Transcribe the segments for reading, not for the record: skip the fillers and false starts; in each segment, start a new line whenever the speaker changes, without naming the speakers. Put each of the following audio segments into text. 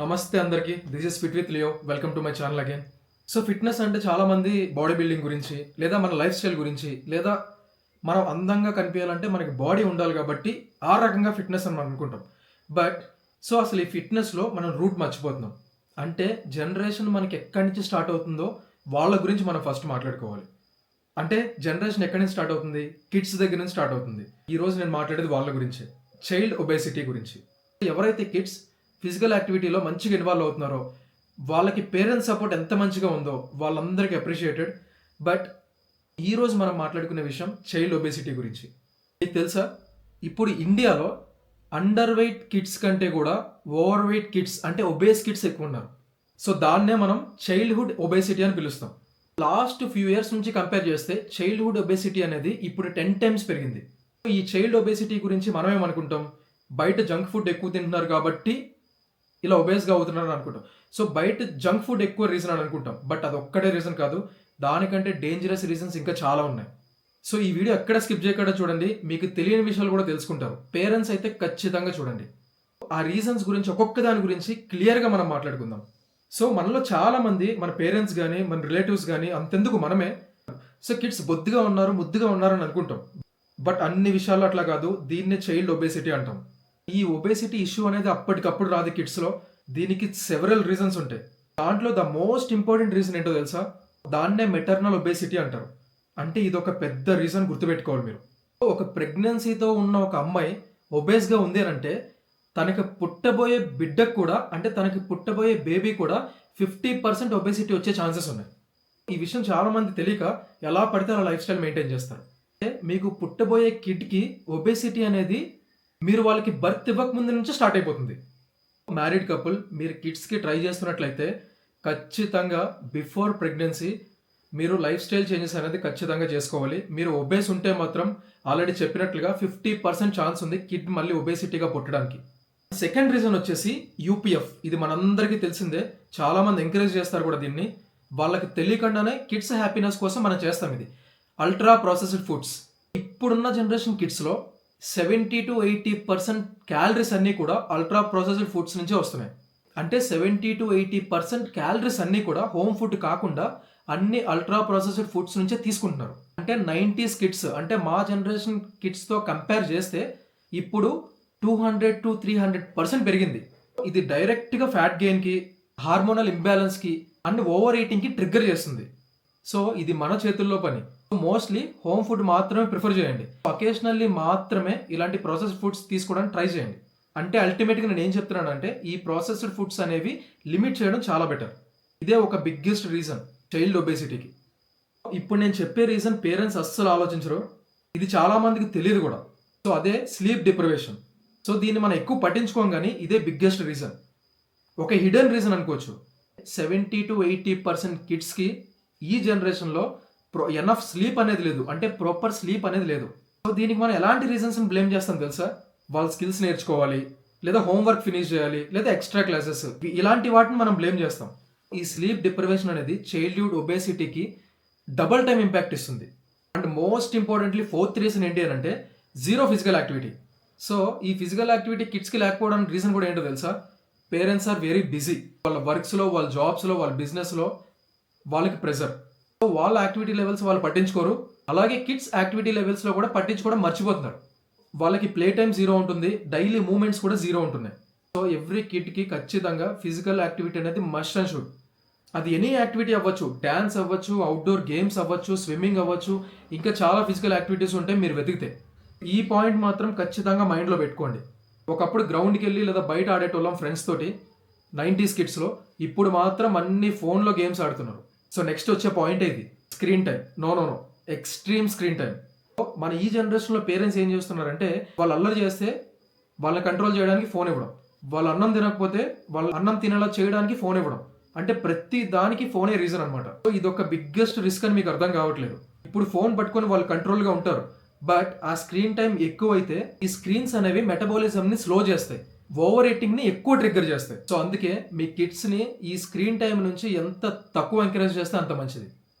నమస్తే అందరికీ. This is fit with Leo. Welcome to my channel again. So fitness అంటే చాలామంది బాడీ బిల్డింగ్ గురించి, లేదా మన లైఫ్ స్టైల్ గురించి, లేదా మనం అందంగా కనిపించాలంటే మనకి బాడీ ఉండాలి కాబట్టి ఆ రకంగా ఫిట్నెస్ అని మనం అనుకుంటాం. బట్ అసలు ఈ ఫిట్నెస్లో మనం రూట్ మర్చిపోతున్నాం. అంటే జనరేషన్ మనకి ఎక్కడి నుంచి స్టార్ట్ అవుతుందో వాళ్ళ గురించి మనం ఫస్ట్ మాట్లాడుకోవాలి. అంటే జనరేషన్ ఎక్కడి నుంచి స్టార్ట్ అవుతుంది? కిడ్స్ దగ్గర నుంచి స్టార్ట్ అవుతుంది. ఈరోజు నేను మాట్లాడేది వాళ్ళ గురించి, చైల్డ్ ఒబేసిటీ గురించి. ఎవరైతే కిడ్స్ ఫిజికల్ యాక్టివిటీలో మంచిగా ఇన్వాల్వ్ అవుతున్నారో వాళ్ళకి పేరెంట్స్ సపోర్ట్ ఎంత మంచిగా ఉందో వాళ్ళందరికీ అప్రిషియేటెడ్. బట్ ఈరోజు మనం మాట్లాడుకునే విషయం చైల్డ్ ఒబేసిటీ గురించి. మీకు తెలుసా, ఇప్పుడు ఇండియాలో అండర్ వెయిట్ కిడ్స్ కంటే కూడా ఓవర్ వెయిట్ కిడ్స్ అంటే ఒబేస్ కిడ్స్ ఎక్కువ ఉన్నారు. సో దాన్నే మనం చైల్డ్హుడ్ ఒబేసిటీ అని పిలుస్తాం. లాస్ట్ ఫ్యూ ఇయర్స్ నుంచి కంపేర్ చేస్తే చైల్డ్హుడ్ ఒబేసిటీ అనేది ఇప్పుడు 10 times పెరిగింది. ఈ చైల్డ్ ఒబేసిటీ గురించి మనం ఏమనుకుంటాం? బయట జంక్ ఫుడ్ ఎక్కువ తింటున్నారు కాబట్టి ఇలా ఒబేస్గా అవుతున్నారు అనుకుంటాం. సో బయట జంక్ ఫుడ్ ఎక్కువ రీజన్ అని అనుకుంటాం. బట్ అది ఒక్కడే రీజన్ కాదు, దానికంటే డేంజరస్ రీజన్స్ ఇంకా చాలా ఉన్నాయి. సో ఈ వీడియో ఎక్కడ స్కిప్ చేయకుండా చూడండి, మీకు తెలియని విషయాలు కూడా తెలుసుకుంటారు. పేరెంట్స్ అయితే ఖచ్చితంగా చూడండి. ఆ రీజన్స్ గురించి ఒక్కొక్క దాని గురించి క్లియర్గా మనం మాట్లాడుకుందాం. సో మనలో చాలా మంది, మన పేరెంట్స్ కానీ మన రిలేటివ్స్ కానీ, అంతెందుకు మనమే, సో కిడ్స్ బొద్దుగా ఉన్నారు, ముద్దుగా ఉన్నారని అనుకుంటాం. బట్ అన్ని విషయాల్లో అట్లా కాదు. దీన్నే చైల్డ్ ఒబేసిటీ అంటాం. ఈ ఒబేసిటీ ఇష్యూ అనేది అప్పటికప్పుడు రాదు కిడ్స్లో. దీనికి సెవరల్ రీజన్స్ ఉంటాయి. దాంట్లో ద మోస్ట్ ఇంపార్టెంట్ రీజన్ ఏంటో తెలుసా? దాన్నే మెటర్నల్ ఒబేసిటీ అంటారు. అంటే ఇది ఒక పెద్ద రీజన్, గుర్తుపెట్టుకోవాలి మీరు. ఒక ప్రెగ్నెన్సీతో ఉన్న ఒక అమ్మాయి ఒబేస్గా ఉంది అని అంటే తనకి పుట్టబోయే బిడ్డకు కూడా, అంటే తనకి పుట్టబోయే బేబీ కూడా 50% ఒబేసిటీ వచ్చే ఛాన్సెస్ ఉన్నాయి. ఈ విషయం చాలామంది తెలియక ఎలా పడితే అలా లైఫ్ స్టైల్ మెయింటైన్ చేస్తారు. మీకు పుట్టబోయే కిడ్కి ఒబేసిటీ అనేది మీరు వాళ్ళకి బర్త్ ఇవ్వక ముందు నుంచి స్టార్ట్ అయిపోతుంది. మ్యారీడ్ కపుల్ మీరు కిడ్స్కి ట్రై చేస్తున్నట్లయితే ఖచ్చితంగా బిఫోర్ ప్రెగ్నెన్సీ మీరు లైఫ్ స్టైల్ చేంజెస్ అనేది ఖచ్చితంగా చేసుకోవాలి. మీరు ఒబేస్ ఉంటే మాత్రం ఆల్రెడీ చెప్పినట్లుగా 50% ఛాన్స్ ఉంది కిడ్ మళ్ళీ ఒబేసిటీగా పుట్టడానికి. సెకండ్ రీజన్ వచ్చేసి యూపీఎఫ్. ఇది మనందరికీ తెలిసిందే, చాలామంది ఎంకరేజ్ చేస్తారు కూడా దీన్ని. వాళ్ళకి తెలియకుండానే కిడ్స్ హ్యాపీనెస్ కోసం మనం చేస్తాం ఇది. Ultra processed foods. ఇప్పుడున్న జనరేషన్ కిడ్స్లో 70 to 80% క్యాలరీస్ అన్నీ కూడా అల్ట్రా ప్రాసెస్డ్ ఫుడ్స్ నుంచే వస్తున్నాయి. అంటే 70 to 80% క్యాలరీస్ అన్నీ కూడా హోమ్ ఫుడ్ కాకుండా అన్ని అల్ట్రా ప్రాసెస్డ్ ఫుడ్స్ నుంచే తీసుకుంటున్నారు. అంటే 90s కిడ్స్, అంటే మా జనరేషన్ కిడ్స్తో కంపేర్ చేస్తే ఇప్పుడు 200 to 300% పెరిగింది. ఇది డైరెక్ట్గా ఫ్యాట్ గెయిన్కి, హార్మోనల్ ఇంబ్యాలెన్స్కి అండ్ ఓవర్ ఈటింగ్కి ట్రిగ్గర్ చేస్తుంది. సో ఇది మన చేతుల్లో పని. మోస్ట్లీ హోమ్ ఫుడ్ మాత్రమే ప్రిఫర్ చేయండి. అకేషనల్లీ మాత్రమే ఇలాంటి ప్రాసెస్డ్ ఫుడ్స్ తీసుకోవడానికి ట్రై చేయండి. అంటే అల్టిమేట్గా నేను ఏం చెప్తున్నానంటే ఈ ప్రాసెస్డ్ ఫుడ్స్ అనేవి లిమిట్ చేయడం చాలా బెటర్. ఇదే ఒక బిగ్గెస్ట్ రీజన్ చైల్డ్ ఒబేసిటీకి. ఇప్పుడు నేను చెప్పే రీజన్ పేరెంట్స్ అస్సలు ఆలోచించరు, ఇది చాలామందికి తెలియదు కూడా. సో అదే స్లీప్ డిప్రివేషన్. సో దీన్ని మనం ఎక్కువ పట్టించుకోం, కానీ ఇదే బిగ్గెస్ట్ రీజన్. ఒక హిడెన్ రీజన్ అనుకోవచ్చు. 70 to 80% కిడ్స్కి ఈ జనరేషన్లో ఎనఫ్ స్లీప్ అనేది లేదు, అంటే ప్రాపర్ స్లీప్ అనేది లేదు. సో దీనికి మనం ఎలాంటి రీజన్స్ని బ్లేమ్ చేస్తాం తెలుసా? వాళ్ళ స్కిల్స్ నేర్చుకోవాలి, లేదా హోంవర్క్ ఫినిష్ చేయాలి, లేదా ఎక్స్ట్రా క్లాసెస్, ఇలాంటి వాటిని మనం బ్లేమ్ చేస్తాం. ఈ స్లీప్ డిప్రివేషన్ అనేది చైల్డ్హుడ్ ఒబేసిటీకి డబల్ టైం ఇంపాక్ట్ ఇస్తుంది. And most importantly fourth reason ఏంటి అంటే జీరో ఫిజికల్ యాక్టివిటీ. సో ఈ ఫిజికల్ యాక్టివిటీ కిడ్స్కి లేకపోవడానికి రీజన్ కూడా ఏంటో తెలుసా? Parents are very busy. వాళ్ళ వర్క్స్లో, వాళ్ళ జాబ్స్లో, వాళ్ళ బిజినెస్లో వాళ్ళకి ప్రెజర్. సో వాళ్ళ యాక్టివిటీ లెవెల్స్ వాళ్ళు పట్టించుకోరు. అలాగే కిడ్స్ యాక్టివిటీ లెవెల్స్లో కూడా పట్టించుకోవడం మర్చిపోతున్నారు. వాళ్ళకి ప్లే టైం జీరో ఉంటుంది, డైలీ మూమెంట్స్ కూడా జీరో ఉంటున్నాయి. సో ఎవ్రీ కిడ్కి ఖచ్చితంగా ఫిజికల్ యాక్టివిటీ అనేది మస్ట్ అండ్ షుడ్. అది ఎనీ యాక్టివిటీ అవ్వచ్చు, డ్యాన్స్ అవ్వచ్చు, అవుట్డోర్ గేమ్స్ అవ్వచ్చు, స్విమ్మింగ్ అవ్వచ్చు, ఇంకా చాలా ఫిజికల్ యాక్టివిటీస్ ఉంటాయి మీరు వెతికితే. ఈ పాయింట్ మాత్రం ఖచ్చితంగా మైండ్లో పెట్టుకోండి. ఒకప్పుడు గ్రౌండ్కి వెళ్ళి లేదా బయట ఆడేటోళ్ళం ఫ్రెండ్స్ తోటి 90s కిడ్స్లో. ఇప్పుడు మాత్రం అన్ని ఫోన్లో గేమ్స్ ఆడుతున్నారు. సో నెక్స్ట్ వచ్చే పాయింట్ ఇది screen time. No extreme screen time. మన ఈ జనరేషన్లో పేరెంట్స్ ఏం చేస్తున్నారంటే వాళ్ళు అల్లరి చేస్తే వాళ్ళని కంట్రోల్ చేయడానికి ఫోన్ ఇవ్వడం, వాళ్ళు అన్నం తినకపోతే వాళ్ళు అన్నం తినేలా చేయడానికి ఫోన్ ఇవ్వడం. అంటే ప్రతి దానికి ఫోనే రీజన్ అనమాట. సో ఇది ఒక బిగ్గెస్ట్ రిస్క్ అని మీకు అర్థం కావట్లేదు. ఇప్పుడు ఫోన్ పట్టుకొని వాళ్ళు కంట్రోల్గా ఉంటారు, బట్ ఆ స్క్రీన్ టైం ఎక్కువైతే ఈ స్క్రీన్స్ అనేవి మెటబాలిజంని స్లో చేస్తాయి, ఓవర్ ఈటింగ్ని ఎక్కువ ట్రిగ్గర్ చేస్తాయి. సో అందుకే మీ కిడ్స్ని ఈ స్క్రీన్ టైం నుంచి ఎంత తక్కువ ఎంకరేజ్ చేస్తే అంత మంచిది.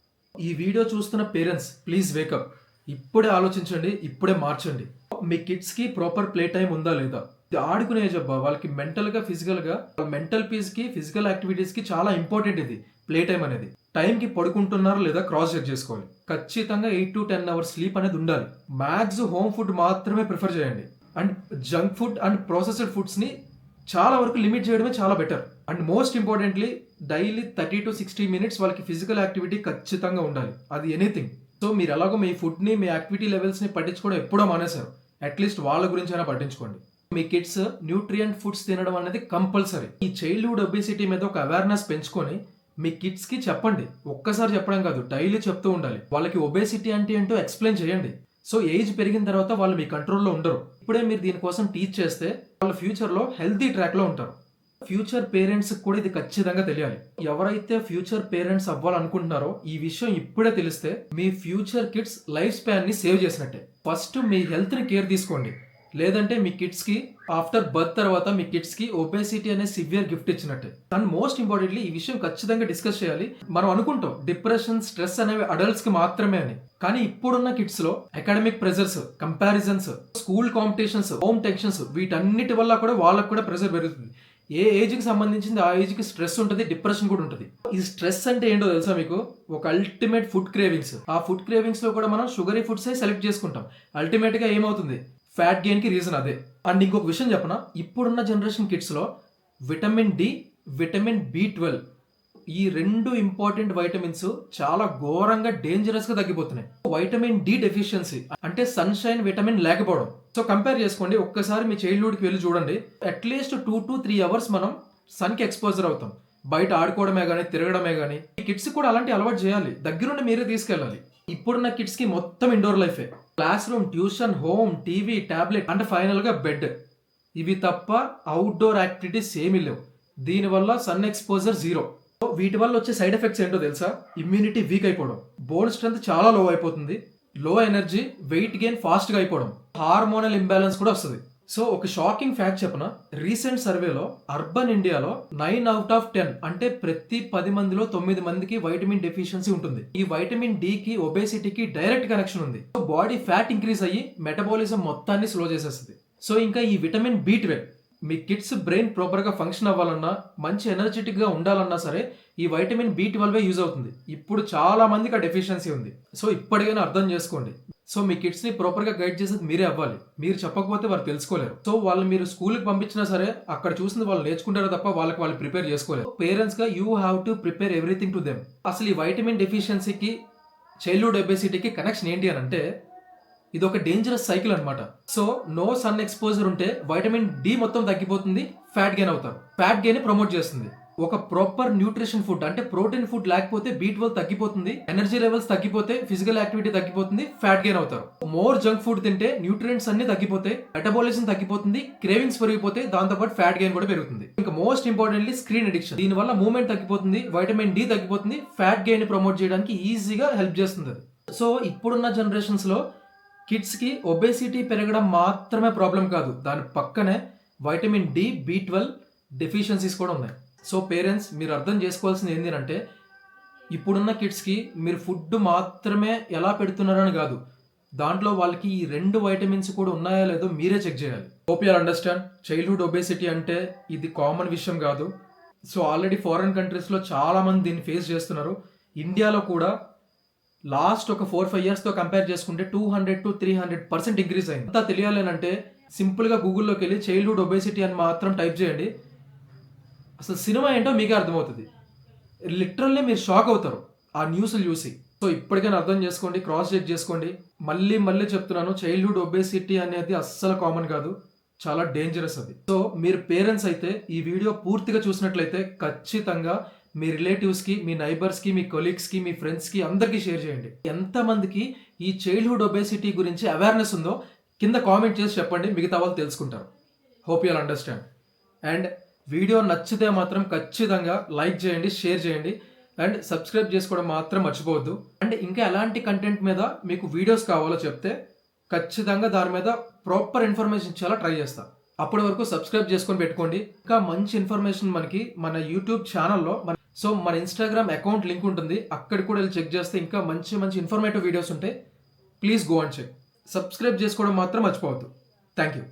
ఈ వీడియో చూస్తున్న పేరెంట్స్ ప్లీజ్ వేకప్. ఇప్పుడే ఆలోచించండి, ఇప్పుడే మార్చండి. మీ కిడ్స్కి ప్రాపర్ ప్లే టైం ఉందా లేదా? ఇది ఆడుకునే ఏజ్ అబ్బా. వాళ్ళకి మెంటల్‌గా, ఫిజికల్‌గా వాళ్ళ మెంటల్ పీస్‌కి, ఫిజికల్ యాక్టివిటీస్‌కి చాలా ఇంపార్టెంట్ ఇది ప్లే టైమ్ అనేది. టైంకి పడుకుంటున్నారా లేదా క్రాస్ చెక్ చేసుకోవాలి. ఖచ్చితంగా 8-10 అవర్స్ స్లీప్ అనేది ఉండాలి. మ్యాక్స్ హోమ్ ఫుడ్ మాత్రమే ప్రిఫర్ చేయండి. And junk food and processed ఫుడ్స్‌ని చాలా వరకు లిమిట్ చేయడమే చాలా better. And most importantly daily 30-60 minutes వాళ్ళకి ఫిజికల్ యాక్టివిటీ ఖచ్చితంగా ఉండాలి. అది ఎనీథింగ్. సో మీరు ఎలాగో మీ ఫుడ్‌ని, మీ యాక్టివిటీ లెవెల్స్‌ని పట్టించుకోవడం ఎప్పుడో మానేశారు. అట్లీస్ట్ వాళ్ళ గురించైనా పట్టించుకోండి. మీ కిడ్స్ న్యూట్రియంట్ ఫుడ్స్ తినడం అనేది కంపల్సరీ. ఈ చైల్డ్‌హుడ్ ఒబేసిటీ మీద ఒక అవేర్నెస్ పెంచుకొని మీ కిడ్స్‌కి చెప్పండి. ఒక్కసారి చెప్పడం కాదు, డైలీ చెప్తూ ఉండాలి. వాళ్ళకి ఒబేసిటీ అంటే ఏంటో ఎక్స్‌ప్లెయిన్ చేయండి. సో ఏజ్ పెరిగిన తర్వాత వాళ్ళు మీ కంట్రోల్‌లో ఉండరు. ఇప్పుడే మీరు దీనికోసం టీచ్ చేస్తే వాళ్ళ ఫ్యూచర్‌లో హెల్తీ ట్రాక్‌లో ఉంటారు. ఫ్యూచర్ పేరెంట్స్‌కి కూడా ఇది ఖచ్చితంగా తెలియాలి. ఎవరైతే ఫ్యూచర్ పేరెంట్స్ అవ్వాలనుకుంటున్నారో ఈ విషయం ఇప్పుడే తెలిస్తే మీ ఫ్యూచర్ కిడ్స్ లైఫ్ స్పాన్ని సేవ్ చేసినట్టే. ఫస్ట్ మీ హెల్త్‌ని కేర్ తీసుకోండి. లేదంటే మీ కిడ్స్‌కి ఆఫ్టర్ బర్త్ తర్వాత మీ కిడ్స్‌కి ఒబేసిటీ అనే సివియర్ గిఫ్ట్ ఇచ్చినట్టే. అండ్ మోస్ట్ ఇంపార్టెంట్లీ ఈ విషయం ఖచ్చితంగా డిస్కస్ చేయాలి. మనం అనుకుంటాం డిప్రెషన్, స్ట్రెస్ అనేవి అడల్ట్స్‌కి మాత్రమే అని. కానీ ఇప్పుడున్న కిడ్స్‌లో academic pressures, comparisons, school competitions, home tensions వీటన్నిటి వల్ల కూడా వాళ్ళకు కూడా ప్రెజర్ పెరుగుతుంది. ఏ ఏజ్‌కి సంబంధించింది ఆ ఏజ్‌కి స్ట్రెస్ ఉంటుంది, డిప్రెషన్ కూడా ఉంటుంది. ఈ స్ట్రెస్ అంటే ఏంటో తెలుసా మీకు? ఒక అల్టిమేట్ ఫుడ్ క్రేవింగ్స్. ఆ ఫుడ్ క్రేవింగ్స్‌లో కూడా మనం షుగరీ ఫుడ్సే సెలెక్ట్ చేసుకుంటాం. అల్టిమేట్‌గా ఏమవుతుంది? ఫ్యాట్ గెయిన్‌కి రీజన్ అదే. అండ్ ఇంకొక విషయం చెప్పనా? ఇప్పుడున్న జనరేషన్ కిడ్స్‌లో విటమిన్ డి, విటమిన్ బి12 ఈ 2 ఇంపార్టెంట్ వైటమిన్స్ చాలా ఘోరంగా డేంజరస్‌గా తగ్గిపోతున్నాయి. వైటమిన్ డి డెఫిషియన్సీ అంటే సన్‌షైన్ విటమిన్ లేకపోవడం. సో కంపేర్ చేసుకోండి. ఒక్కసారి మీ చైల్డ్‌హుడ్‌కి వెళ్ళి చూడండి. అట్లీస్ట్ 2-3 అవర్స్ మనం సన్‌కి ఎక్స్‌పోజర్ అవుతాం. బయట ఆడుకోవడమే గానీ, తిరగడమే గానీ. ఈ కిడ్స్‌కి కూడా అలాంటి అలవాటు చేయాలి. దగ్గరుండి మీరే తీసుకెళ్ళాలి. ఇప్పుడున్న కిడ్స్‌కి మొత్తం ఇండోర్ లైఫే. Class room, tuition, home, TV, tablet and ఫైనల్‌గా బెడ్. ఇవి తప్ప అవుట్‌డోర్ యాక్టివిటీస్ ఏమీ లేవు. దీనివల్ల సన్ ఎక్స్‌పోజర్ జీరో. వీటి వల్ల వచ్చే సైడ్ ఎఫెక్ట్స్ ఏంటో తెలుసా? ఇమ్యూనిటీ వీక్ అయిపోవడం, బోన్ స్ట్రెంత్ చాలా లో అయిపోతుంది, లో ఎనర్జీ, వెయిట్ గెయిన్ ఫాస్ట్‌గా అయిపోవడం, హార్మోనల్ ఇంబ్యాలెన్స్ కూడా వస్తుంది. సో ఒక షాకింగ్ ఫ్యాక్ట్ చెప్పనా? రీసెంట్ సర్వేలో అర్బన్ ఇండియాలో 9/10 అంటే ప్రతి 10 మందిలో 9 మందికి వైటమిన్ డెఫిషియన్సీ ఉంటుంది. ఈ వైటమిన్ డి కి ఒబేసిటీకి డైరెక్ట్ కనెక్షన్ ఉంది. సో బాడీ ఫ్యాట్ ఇంక్రీజ్ అయ్యి మెటబాలిజం మొత్తాన్ని స్లో చేసేస్తుంది. సో ఇంకా ఈ విటమిన్ బి12 మీ కిడ్స్ బ్రెయిన్ ప్రాపర్గా ఫంక్షన్ అవ్వాలన్నా, మంచి ఎనర్జెటిక్గా ఉండాలన్నా సరే ఈ వైటమిన్ బి12 యూజ్ అవుతుంది. ఇప్పుడు చాలా మందికి ఆ డెఫిషియన్సీ ఉంది. సో ఇప్పటికైనా అర్థం చేసుకోండి. సో మీ కిడ్స్ని ప్రాపర్గా గైడ్ చేసేది మీరే అవ్వాలి. మీరు చెప్పకపోతే వారు తెలుసుకోలేరు. సో వాళ్ళు మీరు స్కూల్కి పంపించినా సరే అక్కడ చూసింది వాళ్ళు నేర్చుకుంటారో తప్ప వాళ్ళకి వాళ్ళు ప్రిపేర్ చేసుకోలేరు. పేరెంట్స్గా you have to prepare everything to them. అసలు ఈ వైటమిన్ డెఫిషియన్సీకి, చైల్డ్హుడ్ ఒబేసిటీకి కనెక్షన్ ఏంటి అని అంటే ఇది ఒక డేంజరస్ సైకిల్ అనమాట. సో నో సన్ ఎక్స్పోజర్ ఉంటే వైటమిన్ డి మొత్తం తగ్గిపోతుంది, ఫ్యాట్ గెయిన్ అవుతారు. ఫ్యాట్ గెయిన్ ప్రమోట్ చేస్తుంది. ఒక ప్రాపర్ న్యూట్రిషన్ ఫుడ్ అంటే ప్రోటీన్ ఫుడ్ లేకపోతే బి12 తగ్గిపోతుంది, ఎనర్జీ లెవెల్స్ తగ్గిపోతే, ఫిజికల్ యాక్టివిటీ తగ్గిపోతుంది, ఫ్యాట్ గెయిన్ అవుతారు. మోర్ జంక్ ఫుడ్ తింటే న్యూట్రియంట్స్ అన్ని తగ్గిపోతాయి, మెటబాలిజం తగ్గిపోతుంది, క్రేవింగ్స్ పెరిగిపోతాయి, దాంతోపాటు ఫ్యాట్ గెయిన్ కూడా పెరుగుతుంది. ఇంకా మోస్ట్ ఇంపార్టెంట్లీ స్క్రీన్ అడిక్షన్. దీని వల్ల మూవ్మెంట్ తగ్గిపోతుంది, వైటమిన్ డి తగ్గిపోతుంది, ఫ్యాట్ గెయిన్ ప్రమోట్ చేయడానికి ఈజీగా హెల్ప్ చేస్తుంది. సో ఇప్పుడున్న జనరేషన్స్ లో కిడ్స్ కి ఒబేసిటీ పెరగడం మాత్రమే ప్రాబ్లం కాదు, దాని పక్కనే వైటమిన్ డి, బి12 డెఫిషియన్సీస్ కూడా ఉన్నాయి. సో పేరెంట్స్ మీరు అర్థం చేసుకోవాల్సింది ఏంటంటే ఇప్పుడున్న కిడ్స్కి మీరు ఫుడ్ మాత్రమే ఎలా పెడుతున్నారని కాదు, దాంట్లో వాళ్ళకి ఈ 2 వైటమిన్స్ కూడా ఉన్నాయో లేదో మీరే చెక్ చేయాలి. Hope you understand. Childhood obesity అంటే ఇది కామన్ విషయం కాదు. సో ఆల్రెడీ ఫారెన్ కంట్రీస్లో చాలామంది దీన్ని ఫేస్ చేస్తున్నారు. ఇండియాలో కూడా లాస్ట్ ఒక 4-5 ఇయర్స్తో కంపేర్ చేసుకుంటే 200-300% ఇంక్రీజ్ అయింది. అంతా తెలియాలంటే సింపుల్గా గూగుల్లోకి వెళ్ళి చైల్డ్హుడ్ ఒబేసిటీ అని మాత్రం టైప్ చేయండి. అసలు సినిమా ఏంటో మీకే అర్థమవుతుంది. లిటరల్లీ మీరు షాక్ అవుతారు ఆ న్యూస్లు చూసి. సో ఇప్పటికైనా అర్థం చేసుకోండి, క్రాస్ చెక్ చేసుకోండి. మళ్ళీ చెప్తున్నాను, చైల్డ్హుడ్ ఒబేసిటీ అనేది అస్సలు కామన్ కాదు, చాలా డేంజరస్ అది. సో మీరు పేరెంట్స్ అయితే ఈ వీడియో పూర్తిగా చూసినట్లయితే ఖచ్చితంగా మీ రిలేటివ్స్కి, మీ నైబర్స్కి, మీ కొలీగ్స్కి, మీ ఫ్రెండ్స్కి అందరికీ షేర్ చేయండి. ఎంతమందికి ఈ చైల్డ్హుడ్ ఒబేసిటీ గురించి అవేర్నెస్ ఉందో కింద కామెంట్ చేసి చెప్పండి, మిగతా వాళ్ళు తెలుసుకుంటారు. Hope you understand. And video నచ్చితే మాత్రం ఖచ్చితంగా లైక్ చేయండి, షేర్ చేయండి అండ్ సబ్స్క్రైబ్ చేసుకోవడం మాత్రం మర్చిపోవద్దు. అండ్ ఇంకా ఎలాంటి కంటెంట్ మీద మీకు వీడియోస్ కావాలో చెప్తే ఖచ్చితంగా దాని మీద ప్రాపర్ ఇన్ఫర్మేషన్ ఇచ్చేలా ట్రై చేస్తా. అప్పటి వరకు సబ్స్క్రైబ్ చేసుకొని పెట్టుకోండి. ఇంకా మంచి ఇన్ఫర్మేషన్ మనకి మన యూట్యూబ్ ఛానల్లో మన ఇన్స్టాగ్రామ్ అకౌంట్ లింక్ ఉంటుంది, అక్కడ కూడా వెళ్ళి చెక్ చేస్తే ఇంకా మంచి ఇన్ఫర్మేటివ్ వీడియోస్ ఉంటాయి. Please go and check. Subscribe చేసుకోవడం మాత్రం మర్చిపోవద్దు. Thank you.